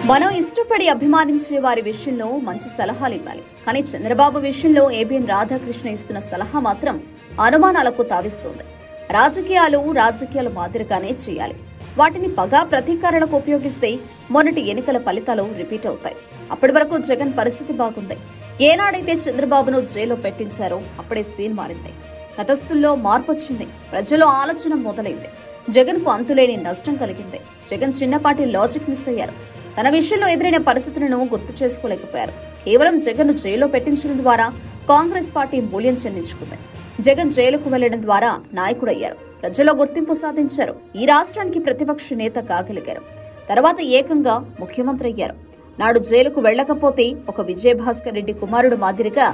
మనం ఇష్టపడి అభిమానించే వారి విషయంలో మంచి సలహాలు ఇవ్వాలి. కానీ చంద్రబాబు విషయంలో ఏబిఎన్ రాధాకృష్ణ ఇస్తున్న సలహా మాత్రం అనుమానాలకు తావిస్తోంది. రాజకీయాలు మాదిరిగానే చేయాలి. వాటిని పగా ప్రతీకారాలకు ఉపయోగిస్తే మొన్నటి ఎన్నికల ఫలితాలు రిపీట్ అవుతాయి. అప్పటి వరకు జగన్ పరిస్థితి బాగుంది. ఏనాడైతే చంద్రబాబును జైల్లో పెట్టించారో అప్పుడే సీన్ మారింది. తటస్థుల్లో మార్పు వచ్చింది. ప్రజల్లో ఆలోచన మొదలైంది. జగన్ కు అంతులేని నష్టం కలిగింది. జగన్ చిన్నపాటి లాజిక్ మిస్ అయ్యారు. తన విషయంలో ఎదురైన పరిస్థితులను గుర్తు చేసుకోలేకపోయారు. కేవలం జగన్ ను జైల్లో పెట్టించడం ద్వారా కాంగ్రెస్ పార్టీ మూల్యం చెల్లించుకుంది. జగన్ జైలుకు వెళ్లడం ద్వారా నాయకుడయ్యారు. ప్రజల్లో గుర్తింపు సాధించారు. ఈ రాష్ట్రానికి ప్రతిపక్ష నేత కాగలిగారు. తర్వాత ఏకంగా ముఖ్యమంత్రి అయ్యారు. నాడు జైలుకు వెళ్లకపోతే ఒక విజయభాస్కర్ రెడ్డి కుమారుడు మాదిరిగా,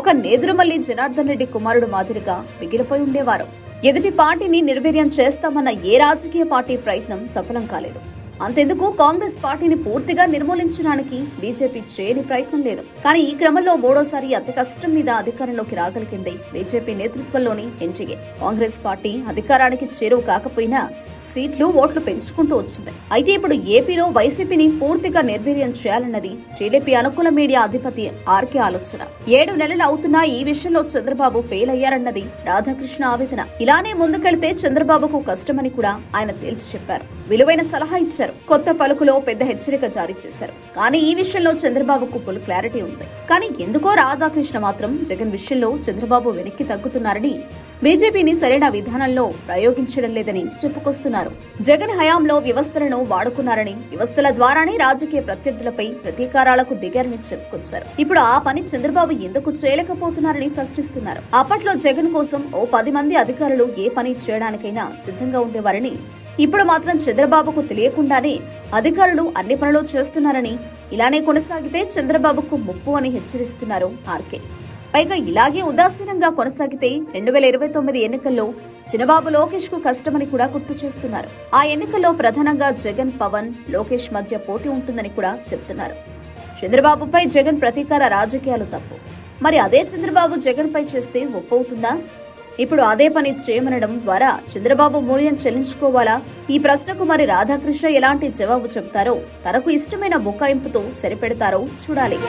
ఒక నేదురుమల్లి జనార్దన్ రెడ్డి కుమారుడు మాదిరిగా మిగిలిపోయి ఉండేవారు. ఎదుటి పార్టీని నిర్వీర్యం చేస్తామన్న ఏ రాజకీయ పార్టీ ప్రయత్నం సఫలం కాలేదు. అంతెందుకు కాంగ్రెస్ పార్టీని పూర్తిగా నిర్మూలించడానికి బీజేపీ చేయని ప్రయత్నం లేదు. కానీ ఈ క్రమంలో మూడోసారి అతి కష్టం మీద అధికారంలోకి రాగలిగింది బీజేపీ నేతృత్వంలోని ఎన్డీఏ. కాంగ్రెస్ పార్టీ అధికారానికి చేరువ కాకపోయినా సీట్లు, ఓట్లు పెంచుకుంటూ వచ్చింది. అయితే ఇప్పుడు ఏపీలో వైసీపీని పూర్తిగా నిర్వీర్యం చేయాలన్నది టీడీపీ అనుకూల మీడియా అధిపతి ఆర్కే ఆలోచన. 7 నెలలు అవుతున్నా ఈ విషయంలో చంద్రబాబు ఫెయిల్ అయ్యారన్నది రాధాకృష్ణ ఆవేదన. ఇలానే ముందుకెళ్తే చంద్రబాబుకు కష్టమని కూడా ఆయన తేల్చి చెప్పారు. విలువైన సలహా ఇచ్చారు. కొత్త పలుకులో పెద్ద హెచ్చరిక జారీ చేశారు. కానీ ఈ విషయంలో చంద్రబాబుకు ఫుల్ క్లారిటీ ఉంది. కానీ ఎందుకో రాధాకృష్ణ మాత్రం జగన్ విషయంలో చంద్రబాబు వెనక్కి తగ్గుతున్నారని, బీజేపీని సరైన విధానంలో ప్రయోగించడం లేదని చెప్పుకొస్తున్నారు. జగన్ హయాంలో వ్యవస్థలను వాడుకున్నారని, వ్యవస్థల ద్వారానే రాజకీయ ప్రత్యర్థులపై ప్రతీకారాలకు దిగారని చెప్పుకొచ్చారు. ఇప్పుడు ఆ పని చంద్రబాబు ఎందుకు చేయలేకపోతున్నారని ప్రశ్నిస్తున్నారు. అప్పట్లో జగన్ కోసం ఓ 10 మంది అధికారులు ఏ పని చేయడానికైనా సిద్ధంగా ఉండేవారని, ఇప్పుడు మాత్రం చంద్రబాబుకు తెలియకుండానే అధికారులు అన్ని పనులు చేస్తున్నారని, ఇలానే కొనసాగితే చంద్రబాబుకు ముప్పు అని హెచ్చరిస్తున్నారు ఆర్కే. పైగా ఇలాగే ఉదాసీనంగా కొనసాగితే 2029 ఎన్నికల్లో చినబాబు లోకేష్ కు కష్టమని కూడా గుర్తు చేస్తున్నారు. ఆ ఎన్నికల్లో ప్రధానంగా జగన్, పవన్, లోకేష్ మధ్య పోటీ ఉంటుందని కూడా చెబుతున్నారు. చంద్రబాబుపై జగన్ ప్రతీకార రాజకీయాలు తప్పు. మరి అదే చంద్రబాబు జగన్ పై చేస్తే ఒప్పవుతుందా? ఇప్పుడు అదే పని చేయమనడం ద్వారా చంద్రబాబు మూల్యం చెల్లించుకోవాలా? ఈ ప్రశ్నకు మరి రాధాకృష్ణ ఎలాంటి జవాబు చెబుతారో, తనకు ఇష్టమైన బుకాయింపుతో సరిపెడతారో చూడాలి.